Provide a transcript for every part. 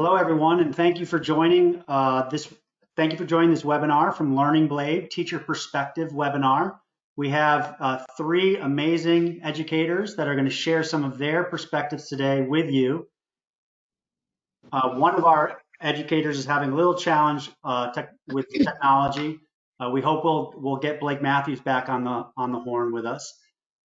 Hello, everyone, and thank you for joining this. Thank you for joining this webinar from Learning Blade Teacher Perspective webinar. We have three amazing educators that are going to share some of their perspectives today with you. One of our educators is having a little challenge with technology. We hope we'll get Blake Matthews back on the horn with us.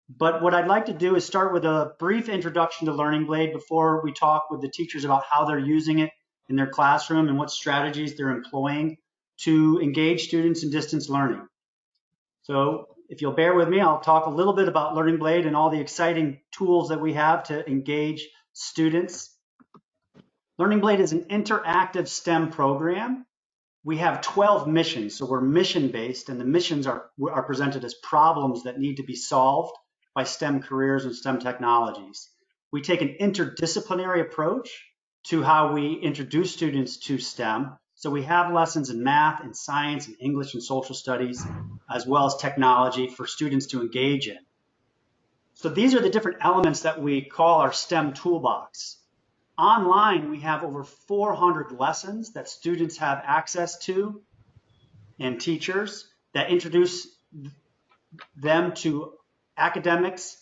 But what I'd like to do is start with a brief introduction to Learning Blade before we talk with the teachers about how they're using it in their classroom and what strategies they're employing to engage students in distance learning. So if you'll bear with me, I'll talk a little bit about Learning Blade and all the exciting tools that we have to engage students. Learning Blade is an interactive STEM program. We have 12 missions, so we're mission-based, and the missions are presented as problems that need to be solved by STEM careers and STEM technologies. We take an interdisciplinary approach to how we introduce students to STEM. So we have lessons in math and science and English and social studies, as well as technology for students to engage in. So these are the different elements that we call our STEM toolbox. Online, we have over 400 lessons that students have access to and teachers that introduce them to academics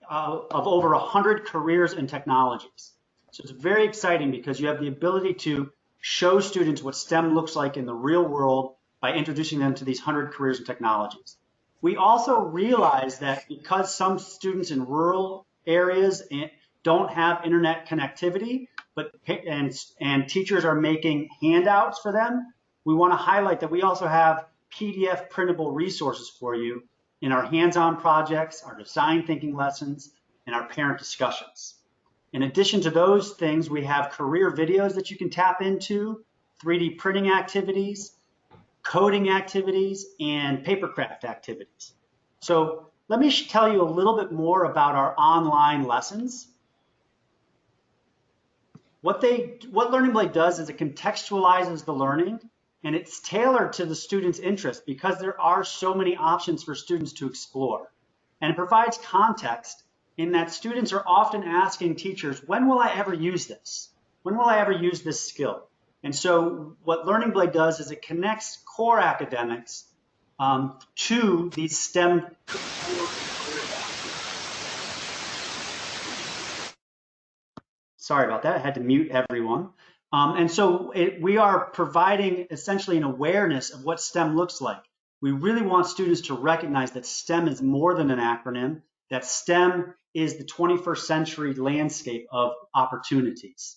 of over 100 careers and technologies. So it's very exciting because you have the ability to show students what STEM looks like in the real world by introducing them to these 100 careers and technologies. We also realize that because some students in rural areas don't have internet connectivity, and teachers are making handouts for them, we want to highlight that we also have PDF printable resources for you in our hands-on projects, our design thinking lessons, and our parent discussions. In addition to those things, we have career videos that you can tap into, 3D printing activities, coding activities, and papercraft activities. So let me tell you a little bit more about our online lessons. What Learning Blade does is it contextualizes the learning, and it's tailored to the student's interest because there are so many options for students to explore. And it provides context in that students are often asking teachers, when will I ever use this? When will I ever use this skill? And so what Learning Blade does is it connects core academics to these STEM. Sorry about that, I had to mute everyone. And so we are providing essentially an awareness of what STEM looks like. We really want students to recognize that STEM is more than an acronym, that STEM is the 21st century landscape of opportunities.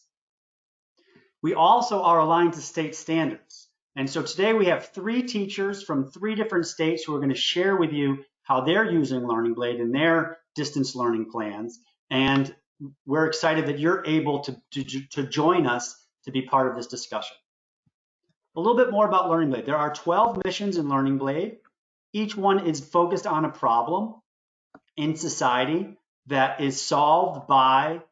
We also are aligned to state standards. And so today we have three teachers from three different states who are going to share with you how they're using Learning Blade in their distance learning plans. And we're excited that you're able to join us to be part of this discussion. A little bit more about Learning Blade. There are 12 missions in Learning Blade. Each one is focused on a problem in society that is solved by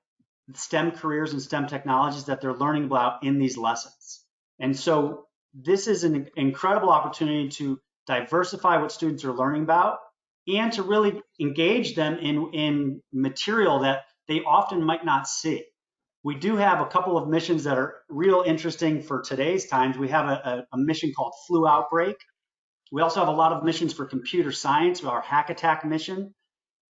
STEM careers and STEM technologies that they're learning about in these lessons. And so this is an incredible opportunity to diversify what students are learning about and to really engage them in material that they often might not see. We do have a couple of missions that are real interesting for today's times. We have a mission called Flu Outbreak. We also have a lot of missions for computer science, our Hack Attack mission.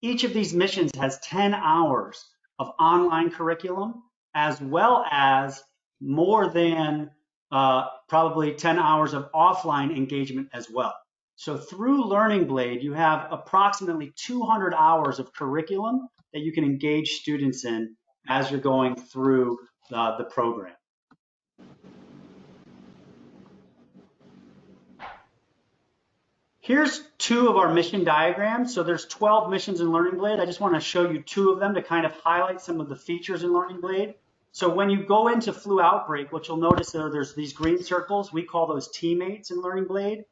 Each of these missions has 10 hours of online curriculum, as well as more than probably 10 hours of offline engagement as well. So through Learning Blade, you have approximately 200 hours of curriculum that you can engage students in as you're going through the program. Here's two of our mission diagrams. So there's 12 missions in Learning Blade. I just want to show you two of them to kind of highlight some of the features in Learning Blade. So when you go into Flu Outbreak, what you'll notice there's these green circles. We call those teammates in Learning Blade.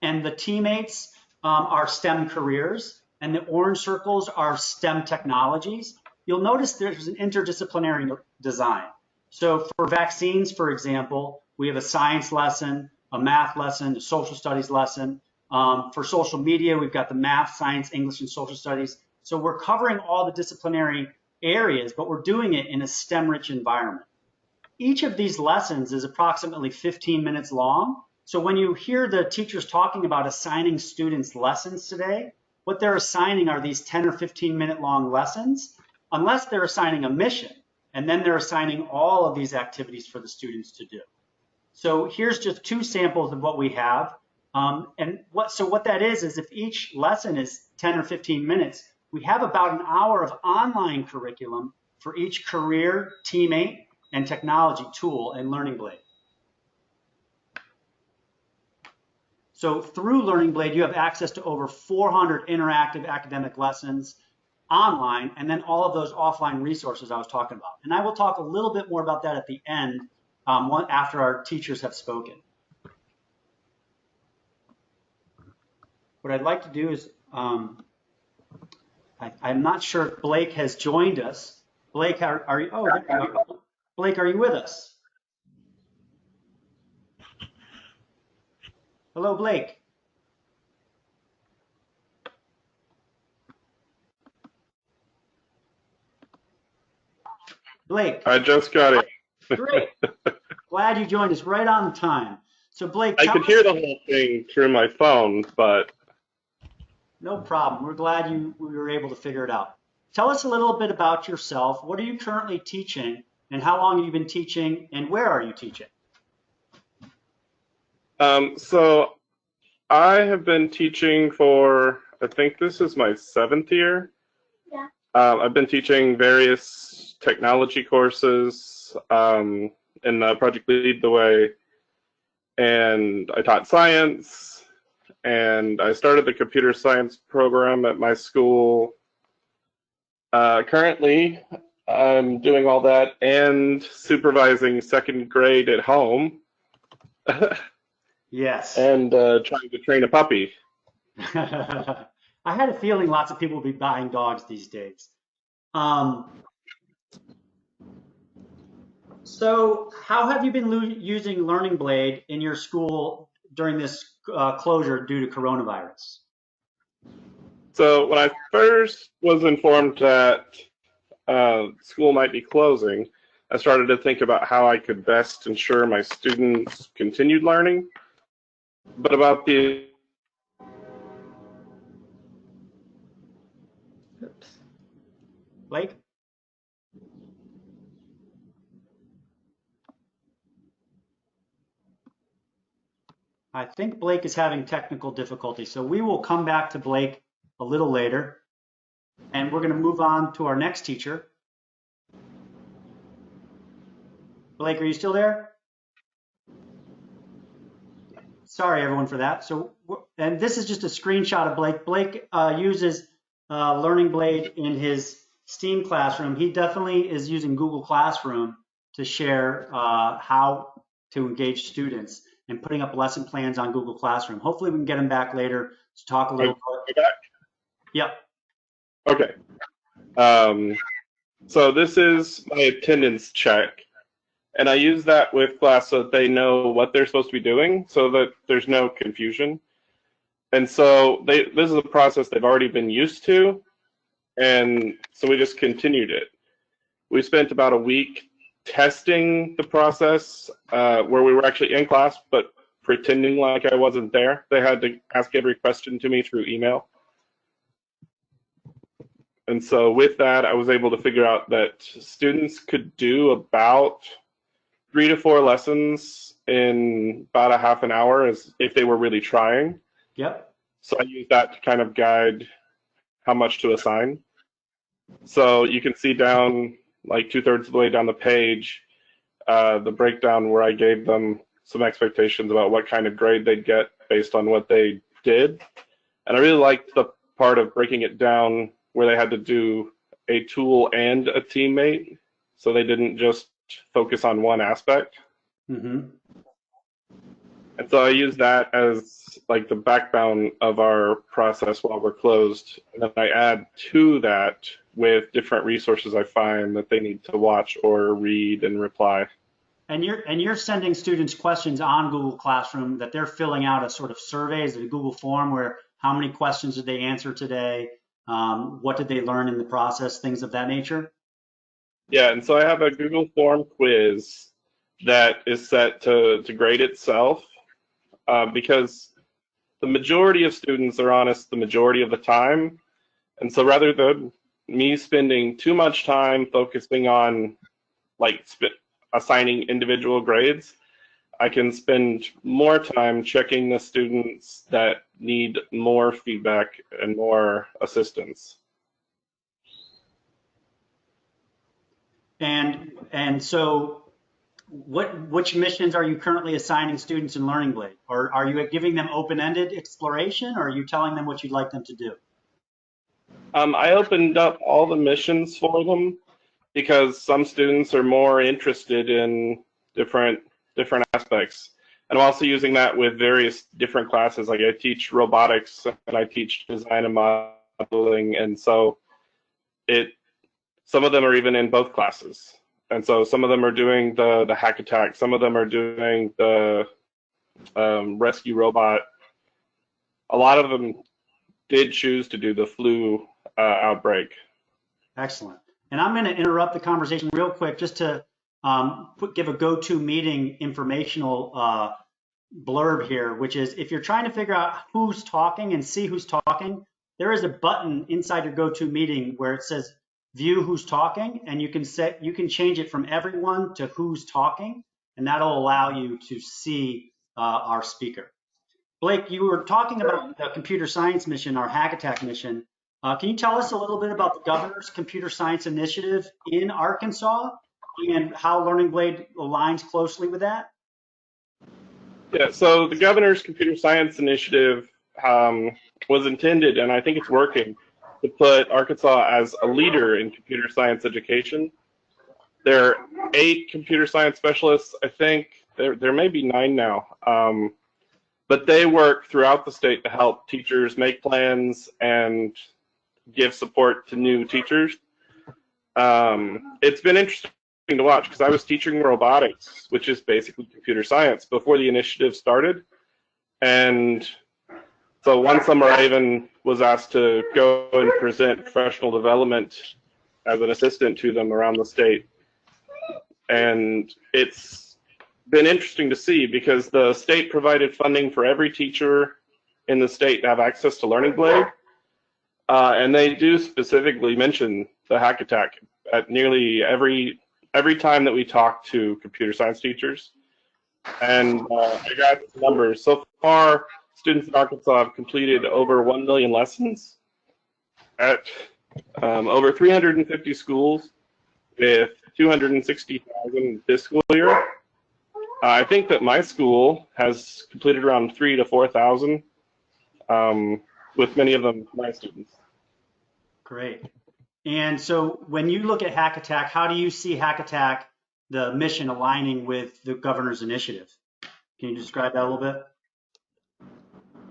And the teammates are STEM careers, and the orange circles are STEM technologies. You'll notice there's an interdisciplinary design. So for vaccines, for example, we have a science lesson, a math lesson, a social studies lesson. For social media, we've got the math, science, English, and social studies. So we're covering all the disciplinary areas, but we're doing it in a STEM-rich environment. each of these lessons is approximately 15 minutes long. So when you hear the teachers talking about assigning students lessons today, what they're assigning are these 10 or 15-minute long lessons, unless they're assigning a mission, and then they're assigning all of these activities for the students to do. So here's just two samples of what we have. So what that is if each lesson is 10 or 15 minutes, we have about an hour of online curriculum for each career, teammate, and technology tool in Learning Blade. So through Learning Blade, you have access to over 400 interactive academic lessons online, and then all of those offline resources I was talking about. And I will talk a little bit more about that at the end after our teachers have spoken. What I'd like to do is, I'm not sure if Blake has joined us. Blake, are you? Oh, Blake, are you with us? Hello, Blake. Blake. I just got it. Great. Glad you joined us right on time. So Blake, I could hear the whole thing through my phone, but no problem. We're glad we were able to figure it out. Tell us a little bit about yourself. What are you currently teaching, and how long have you been teaching, and where are you teaching? So I have been teaching for, I think this is my 7th year. Yeah. I've been teaching various technology courses in Project Lead the Way, and I taught science, and I started the computer science program at my school. Currently, I'm doing all that and supervising 2nd grade at home. Yes. And trying to train a puppy. I had a feeling lots of people will be buying dogs these days. So how have you been using Learning Blade in your school during this closure due to coronavirus? So when I first was informed that school might be closing, I started to think about how I could best ensure my students continued learning. But about the Oops. Blake? I think Blake is having technical difficulty, so we will come back to Blake a little later, and we're going to move on to our next teacher. Blake, are you still there? Sorry, everyone, for that. So, and this is just a screenshot of Blake. Blake uses Learning Blade in his STEAM classroom. He definitely is using Google Classroom to share how to engage students and putting up lesson plans on Google Classroom. Hopefully we can get him back later to talk a little bit. Back? Yep. Okay. So this is my attendance check. And I use that with class so that they know what they're supposed to be doing so that there's no confusion. And so this is a process they've already been used to. And so we just continued it. We spent about a week testing the process where we were actually in class, but pretending like I wasn't there. They had to ask every question to me through email. And so with that, I was able to figure out that students could do about 3 to 4 lessons in about a half an hour as if they were really trying. Yep. So I use that to kind of guide how much to assign. So you can see down like 2/3 of the way down the page, the breakdown where I gave them some expectations about what kind of grade they'd get based on what they did. And I really liked the part of breaking it down where they had to do a tool and a teammate, so they didn't just focus on one aspect. Mm-hmm. And so I use that as like the backbone of our process while we're closed. And then I add to that with different resources I find that they need to watch or read and reply. And you're sending students questions on Google Classroom that they're filling out a sort of surveys, a Google form where how many questions did they answer today? What did they learn in the process? Things of that nature. Yeah, and so I have a Google form quiz that is set to grade itself, because the majority of students are honest the majority of the time. And so rather than me spending too much time focusing on like assigning individual grades, I can spend more time checking the students that need more feedback and more assistance. And so which missions are you currently assigning students in Learning Blade? Or are you giving them open-ended exploration, or are you telling them what you'd like them to do? I opened up all the missions for them because some students are more interested in different aspects. And I'm also using that with various different classes. Like I teach robotics and I teach design and modeling, and so some of them are even in both classes. And so some of them are doing the hack attack, some of them are doing the rescue robot. A lot of them did choose to do the flu outbreak. Excellent. And I'm going to interrupt the conversation real quick just to give a go-to meeting informational blurb here, which is if you're trying to figure out who's talking and see who's talking, there is a button inside your go-to meeting where it says view who's talking, and you can change it from everyone to who's talking, and that'll allow you to see our speaker. Blake, you were talking about the computer science mission, our hack attack mission. Can you tell us a little bit about the governor's computer science initiative in Arkansas and how Learning Blade aligns closely with that? Yeah, so the governor's computer science initiative was intended, and I think it's working, to put Arkansas as a leader in computer science education. There are 8 computer science specialists. I think there may be 9 now. But they work throughout the state to help teachers make plans and give support to new teachers. It's been interesting to watch because I was teaching robotics, which is basically computer science, before the initiative started. And so one summer I even was asked to go and present professional development as an assistant to them around the state. And it's been interesting to see because the state provided funding for every teacher in the state to have access to Learning Blade. And they do specifically mention the hack attack at nearly every time that we talk to computer science teachers. And I got the numbers. So far, students in Arkansas have completed over 1 million lessons at over 350 schools with 260,000 this school year. I think that my school has completed around 3,000 to 4,000, with many of them my students. Great. And so when you look at Hack Attack, how do you see Hack Attack, the mission, aligning with the governor's initiative? Can you describe that a little bit?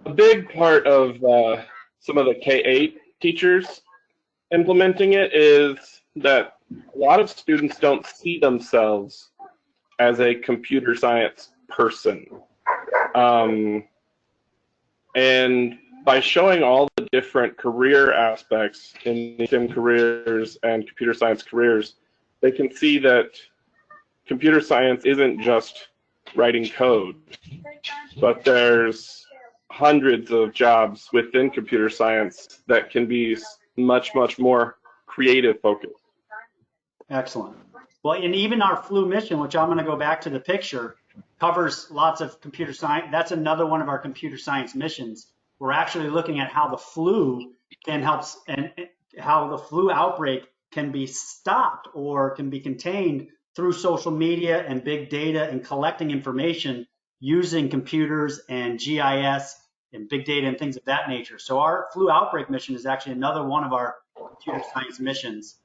A big part of some of the K-8 teachers implementing it is that a lot of students don't see themselves as a computer science person. And by showing all the different career aspects in STEM careers and computer science careers, they can see that computer science isn't just writing code, but there's hundreds of jobs within computer science that can be much, much more creative focused. Excellent. Well, and even our flu mission, which I'm going to go back to the picture, covers lots of computer science. That's another one of our computer science missions. We're actually looking at how the flu can help and how the flu outbreak can be stopped or can be contained through social media and big data and collecting information using computers and GIS and big data and things of that nature. So our flu outbreak mission is actually another one of our computer science missions.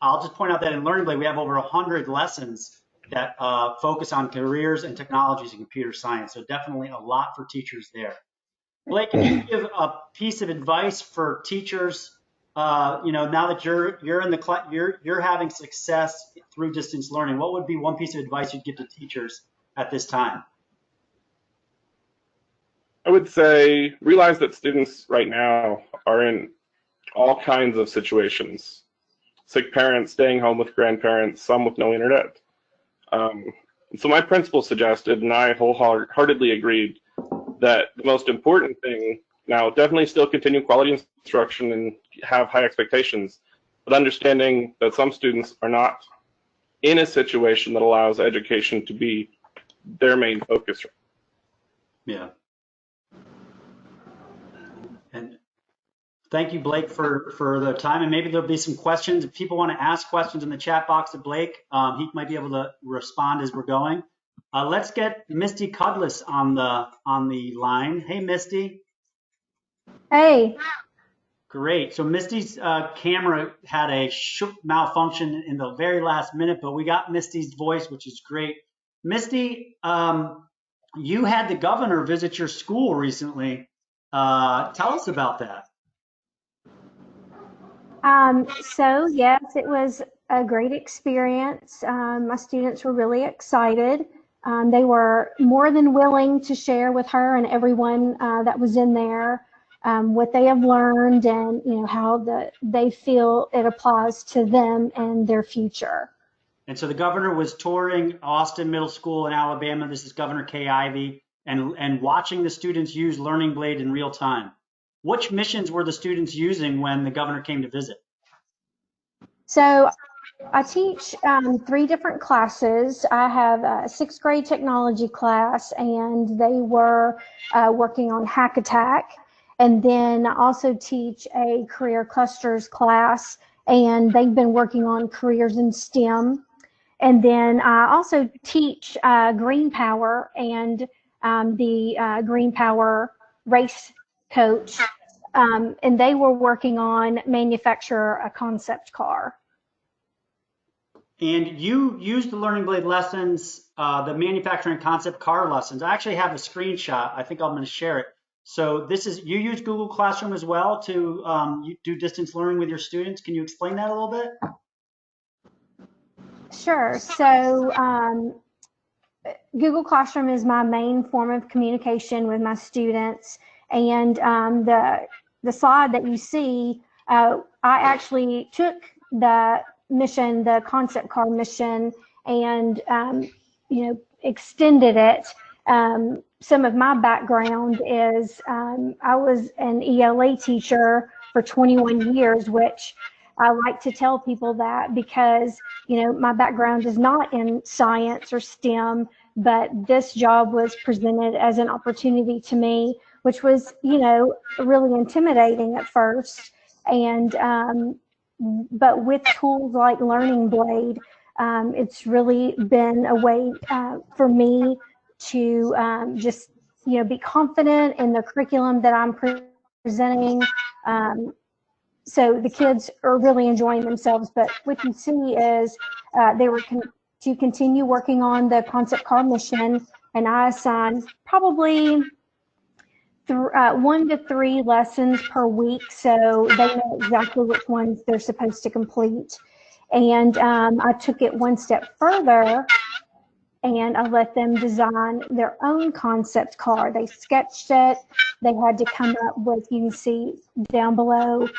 I'll just point out that in Learning Blade, we have over 100 lessons that focus on careers and technologies in computer science. So definitely a lot for teachers there. Blake, can you give a piece of advice for teachers? Now that you're in the you're having success through distance learning, what would be one piece of advice you'd give to teachers at this time? I would say realize that students right now are in all kinds of situations. Sick parents, staying home with grandparents, some with no internet. And so my principal suggested, and I wholeheartedly agreed, that the most important thing, now definitely still continue quality instruction and have high expectations, but understanding that some students are not in a situation that allows education to be their main focus. Yeah. And thank you, Blake, for the time. And maybe there'll be some questions. If people want to ask questions in the chat box to Blake, he might be able to respond as we're going. Let's get Misty Cutlass on the line. Hey, Misty. Hey. Great. So Misty's camera had a malfunction in the very last minute, but we got Misty's voice, which is great. Misty, you had the governor visit your school recently. Tell us about that. So yes, it was a great experience. My students were really excited. They were more than willing to share with her and everyone that was in there what they have learned and how they feel it applies to them and their future. And so the governor was touring Austin Middle School in Alabama. This is Governor Kay Ivey, and watching the students use Learning Blade in real time. Which missions were the students using when the governor came to visit? So I teach 3 different classes. I have a 6th grade technology class, and they were working on Hack Attack. And then I also teach a career clusters class, and they've been working on careers in STEM. And then I also teach Green Power and the Green Power race coach, and they were working on manufacture a concept car. And you used the Learning Blade lessons, the manufacturing concept car lessons. I actually have a screenshot. I think I'm going to share it. So you use Google Classroom as well to do distance learning with your students. Can you explain that a little bit? Sure. So Google Classroom is my main form of communication with my students. And the slide that you see, I actually took the mission, the concept car mission, and extended it. Some of my background is I was an ELA teacher for 21 years, which I like to tell people that because, my background is not in science or STEM, but this job was presented as an opportunity to me, which was, really intimidating at first. And, but with tools like Learning Blade, it's really been a way for me to just, be confident in the curriculum that I'm presenting. So the kids are really enjoying themselves. But what you see is they were to continue working on the concept car mission, and I assigned probably 1 to 3 lessons per week, so they know exactly which ones they're supposed to complete. And I took it one step further, and I let them design their own concept car. They sketched it. They had to come up with, you can see down below,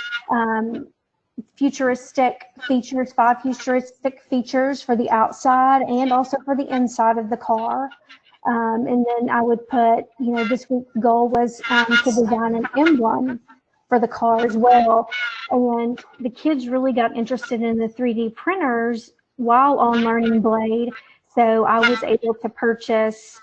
futuristic features, 5 futuristic features for the outside and also for the inside of the car. And then I would put, this week's goal was to design an emblem for the car as well. And the kids really got interested in the 3D printers while on Learning Blade. So I was able to purchase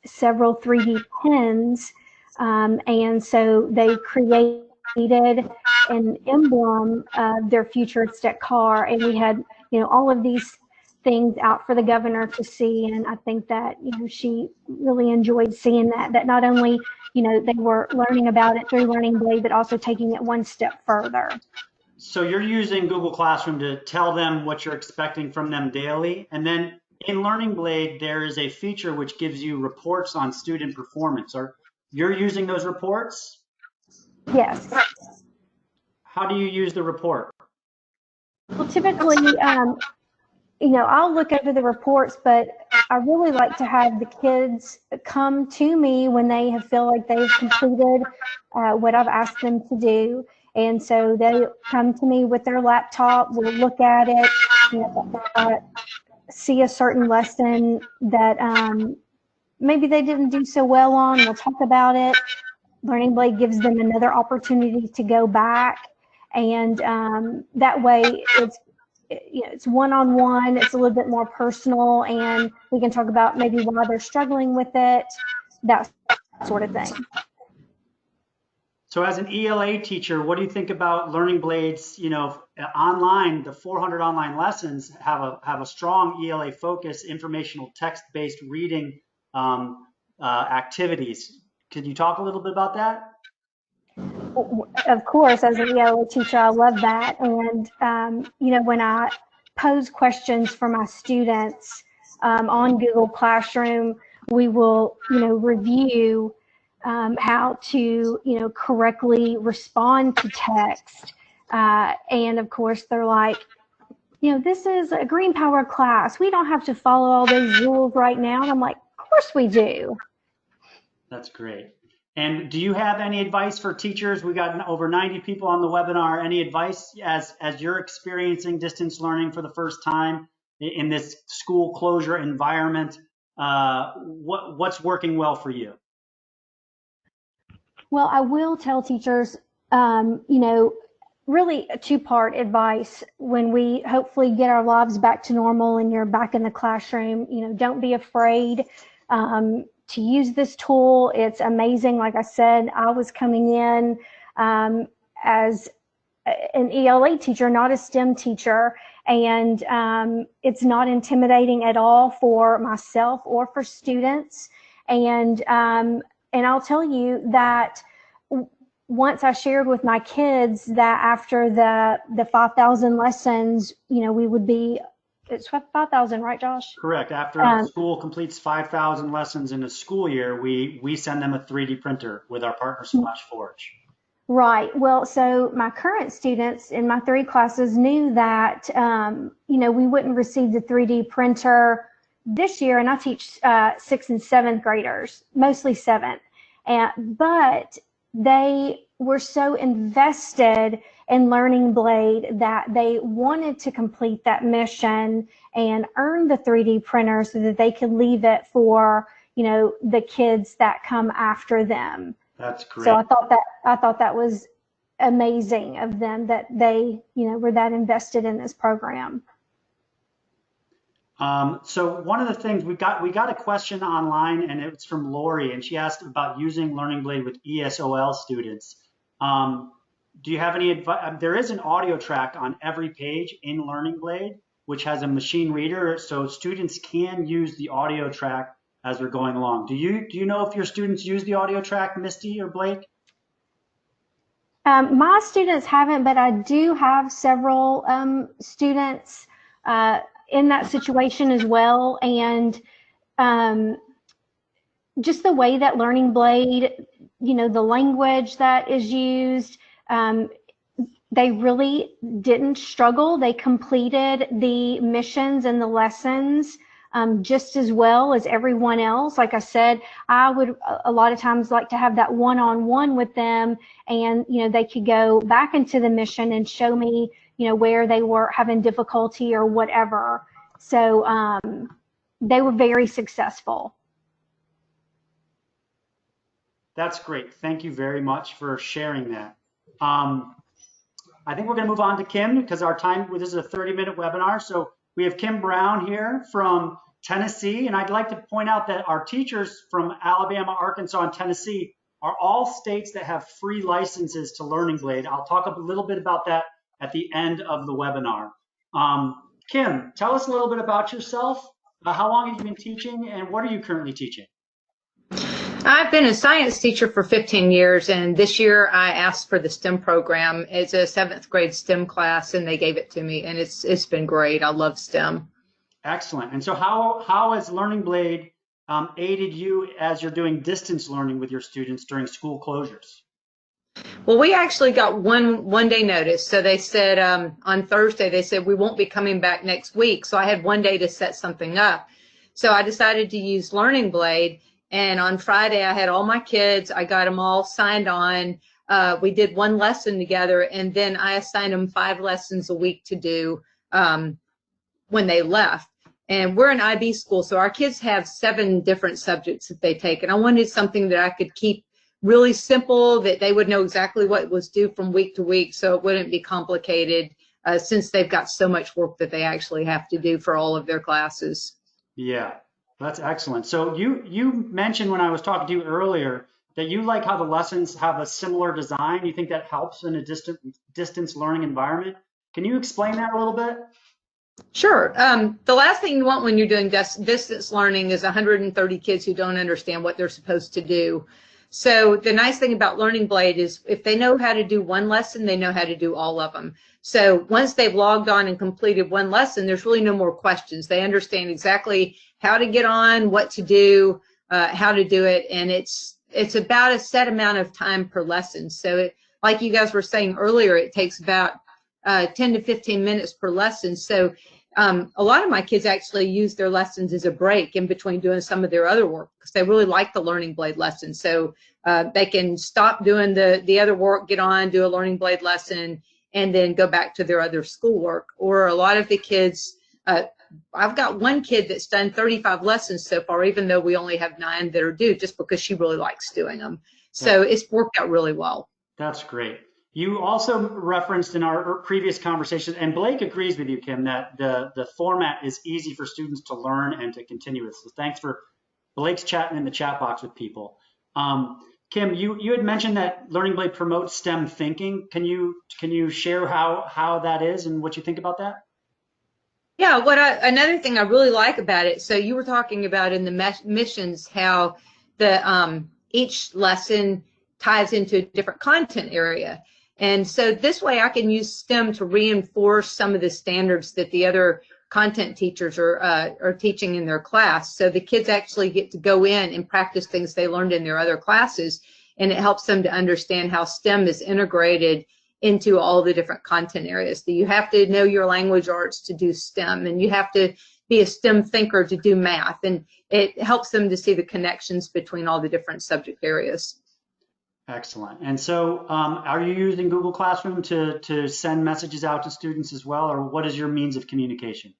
several 3D pens. And so they created an emblem of their futuristic car. And we had, all of these things out for the governor to see, and I think that she really enjoyed seeing that not only they were learning about it through Learning Blade, but also taking it one step further. So you're using Google Classroom to tell them what you're expecting from them daily, and then in Learning Blade there is a feature which gives you reports on student performance. You're using those reports? Yes. How do you use the report? Well, typically I'll look over the reports, but I really like to have the kids come to me when they feel like they've completed what I've asked them to do. And so they come to me with their laptop, we'll look at it, see a certain lesson that maybe they didn't do so well on, we'll talk about it. Learning Blade gives them another opportunity to go back, and that way it's one-on-one, it's a little bit more personal, and we can talk about maybe why they're struggling with it, that sort of thing. So as an ELA teacher, what do you think about Learning Blade's, online, the 400 online lessons have a strong ELA focus, informational text-based reading activities. Could you talk a little bit about that? Of course, as an ELA teacher, I love that. And, when I pose questions for my students on Google Classroom, we will, review how to, correctly respond to text. And of course, they're like, this is a green power class. We don't have to follow all those rules right now. And I'm like, of course we do. That's great. And do you have any advice for teachers? We got over 90 people on the webinar. Any advice as you're experiencing distance learning for the first time in this school closure environment? What's working well for you? Well, I will tell teachers, really a two-part advice when we hopefully get our lives back to normal and you're back in the classroom. Don't be afraid to use this tool. It's amazing. Like I said, I was coming in as an ELA teacher, not a STEM teacher, and it's not intimidating at all for myself or for students. And I'll tell you that once I shared with my kids that after the 5,000 lessons, we would be, it's 5,000, right, Josh? Correct. After a school completes 5,000 lessons in a school year, we send them a 3D printer with our partner Forge. Right. Well, so my current students in my 3 classes knew that, we wouldn't receive the 3D printer this year, and I teach 6th and 7th graders, mostly 7th. But they were so invested in Learning Blade that they wanted to complete that mission and earn the 3D printer so that they could leave it for, the kids that come after them. That's great. So I thought that was amazing of them that they, were that invested in this program. So one of the things we got a question online, and it's from Lori, and she asked about using Learning Blade with ESOL students. Do you have any advice? There is an audio track on every page in Learning Blade, which has a machine reader, so students can use the audio track as we're going along. Do you know if your students use the audio track, Misty or Blake? My students haven't, but I do have several students in that situation as well. And just the way that Learning Blade, the language that is used, they really didn't struggle. They completed the missions and the lessons just as well as everyone else. Like I said, I would a lot of times like to have that one-on-one with them, and they could go back into the mission and show me where they were having difficulty or whatever. So they were very successful. That's great. Thank you very much for sharing that. I think we're going to move on to Kim because our time, this is a 30-minute webinar. So we have Kim Brown here from Tennessee, and I'd like to point out that our teachers from Alabama, Arkansas, and Tennessee are all states that have free licenses to Learning Blade. I'll talk a little bit about that at the end of the webinar. Kim, tell us a little bit about yourself. How long have you been teaching, and what are you currently teaching? I've been a science teacher for 15 years, and this year I asked for the STEM program. It's a 7th grade STEM class, and they gave it to me, and it's been great. I love STEM. Excellent. And so how has Learning Blade aided you as you're doing distance learning with your students during school closures? Well, we actually got one day notice. So they said on Thursday, they said we won't be coming back next week. So I had one day to set something up. So I decided to use Learning Blade. And on Friday, I had all my kids. I got them all signed on. We did one lesson together, and then I assigned them 5 lessons a week to do when they left. And we're an IB school, so our kids have 7 different subjects that they take. And I wanted something that I could keep really simple, that they would know exactly what was due from week to week, so it wouldn't be complicated, since they've got so much work that they actually have to do for all of their classes. Yeah, that's excellent. So you mentioned when I was talking to you earlier that you like how the lessons have a similar design. You think that helps in a distance learning environment. Can you explain that a little bit? Sure. The last thing you want when you're doing distance learning is 130 kids who don't understand what they're supposed to do. So the nice thing about Learning Blade is if they know how to do one lesson, they know how to do all of them. So once they've logged on and completed one lesson, there's really no more questions. They understand exactly how to get on, what to do, how to do it, and it's about a set amount of time per lesson. So like you guys were saying earlier, it takes about 10 to 15 minutes per lesson. So a lot of my kids actually use their lessons as a break in between doing some of their other work because they really like the Learning Blade lesson. So they can stop doing the other work, get on, do a Learning Blade lesson, and then go back to their other schoolwork. Or a lot of the kids, I've got one kid that's done 35 lessons so far, even though we only have 9 that are due, just because she really likes doing them. So it's worked out really well. That's great. You also referenced in our previous conversation, and Blake agrees with you, Kim, that the format is easy for students to learn and to continue with. So thanks for Blake's chatting in the chat box with people. Kim, you had mentioned that Learning Blade promotes STEM thinking. Can you share how that is and what you think about that? Yeah, another thing I really like about it, so you were talking about in the missions how the each lesson ties into a different content area. And so this way I can use STEM to reinforce some of the standards that the other content teachers are teaching in their class. So the kids actually get to go in and practice things they learned in their other classes, and it helps them to understand how STEM is integrated into all the different content areas. So you have to know your language arts to do STEM, and you have to be a STEM thinker to do math, and it helps them to see the connections between all the different subject areas. Excellent. And so are you using Google Classroom to send messages out to students as well, or what is your means of communication?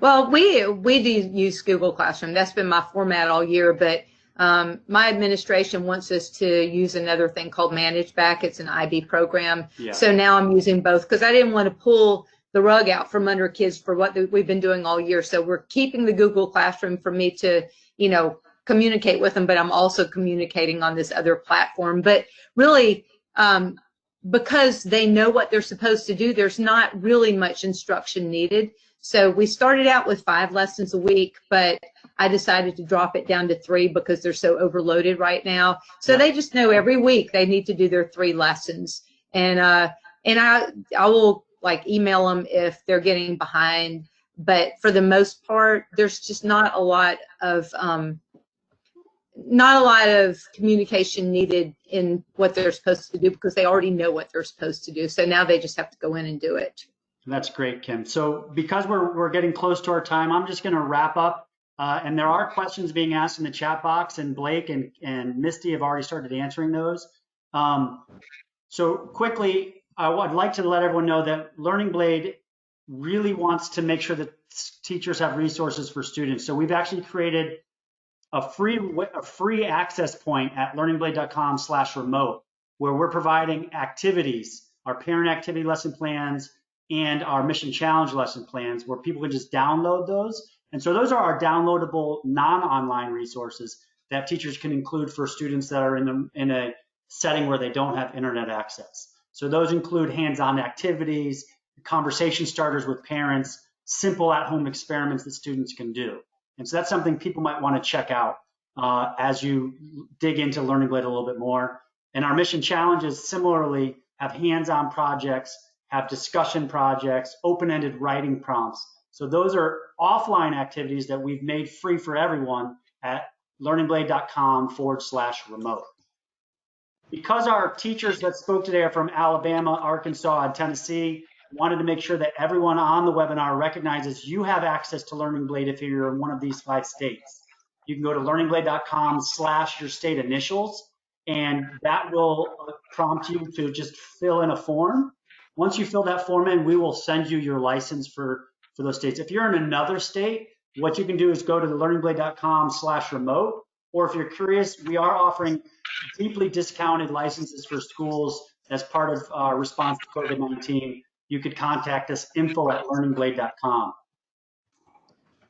Well, we do use Google Classroom. That's been my format all year, but my administration wants us to use another thing called ManageBack. It's an IB program. Yeah. So now I'm using both because I didn't want to pull the rug out from under kids for what we've been doing all year. So we're keeping the Google Classroom for me to, communicate with them, but I'm also communicating on this other platform. But really, because they know what they're supposed to do, there's not really much instruction needed. So we started out with 5 lessons a week, but I decided to drop it down to 3 because they're so overloaded right now. So they just know every week they need to do their 3 lessons. And I will email them if they're getting behind. But for the most part, there's just not a lot of communication needed in what they're supposed to do because they already know what they're supposed to do. So now they just have to go in and do it. That's great, Kim. So because we're getting close to our time, I'm just going to wrap up. And there are questions being asked in the chat box, and Blake and Misty have already started answering those. So quickly, I'd like to let everyone know that Learning Blade really wants to make sure that teachers have resources for students. So we've actually created a free access point at learningblade.com/remote, where we're providing activities, our parent activity lesson plans, and our mission challenge lesson plans, where people can just download those. And so those are our downloadable non-online resources that teachers can include for students that are in a setting where they don't have internet access. So those include hands-on activities, conversation starters with parents, simple at-home experiments that students can do. And so that's something people might want to check out as you dig into Learning Blade a little bit more. And our mission challenges similarly have hands-on projects, have discussion projects, open-ended writing prompts. So those are offline activities that we've made free for everyone at learningblade.com/remote. Because our teachers that spoke today are from Alabama, Arkansas, and Tennessee, wanted to make sure that everyone on the webinar recognizes you have access to Learning Blade if you're in one of these 5 states. You can go to learningblade.com/your state initials, and that will prompt you to just fill in a form. Once you fill that form in, we will send you your license for for those states. If you're in another state, what you can do is go to the learningblade.com/remote, or if you're curious, we are offering deeply discounted licenses for schools as part of our response to COVID-19. You could contact us, info@learningblade.com.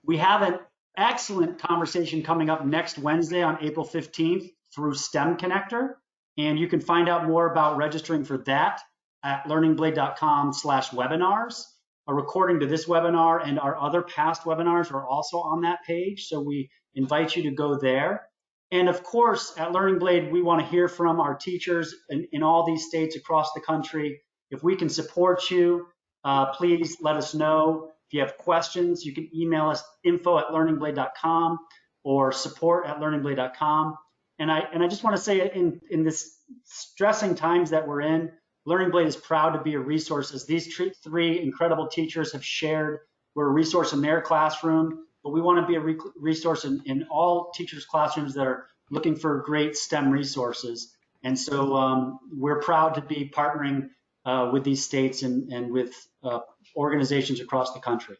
We have an excellent conversation coming up next Wednesday on April 15th through STEM Connector, and you can find out more about registering for that at learningblade.com/webinars. A recording to this webinar and our other past webinars are also on that page, so we invite you to go there. And of course, at Learning Blade, we want to hear from our teachers in all these states across the country. If we can support you, please let us know. If you have questions, you can email us info@learningblade.com or support@learningblade.com. And I just want to say in this stressing times that we're in, Learning Blade is proud to be a resource, as these three incredible teachers have shared. We're a resource in their classroom, but we want to be a resource in all teachers' classrooms that are looking for great STEM resources. And so we're proud to be partnering with these states and with organizations across the country.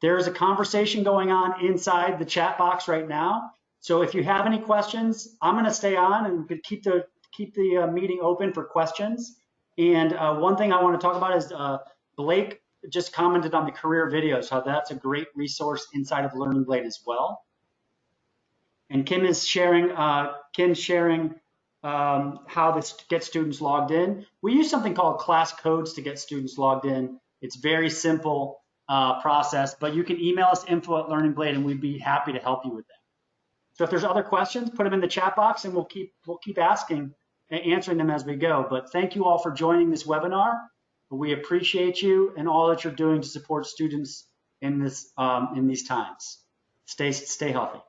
There is a conversation going on inside the chat box right now. So if you have any questions, I'm going to stay on and we could keep the meeting open for questions. And one thing I want to talk about is Blake just commented on the career videos, how that's a great resource inside of Learning Blade as well. And Kim is sharing, how this gets students logged in. We use something called class codes to get students logged in. It's very simple process, but you can email us info@learningblade and we'd be happy to help you with that. So if there's other questions, put them in the chat box and we'll keep asking and answering them as we go. But thank you all for joining this webinar. We appreciate you and all that you're doing to support students in these times. Stay healthy.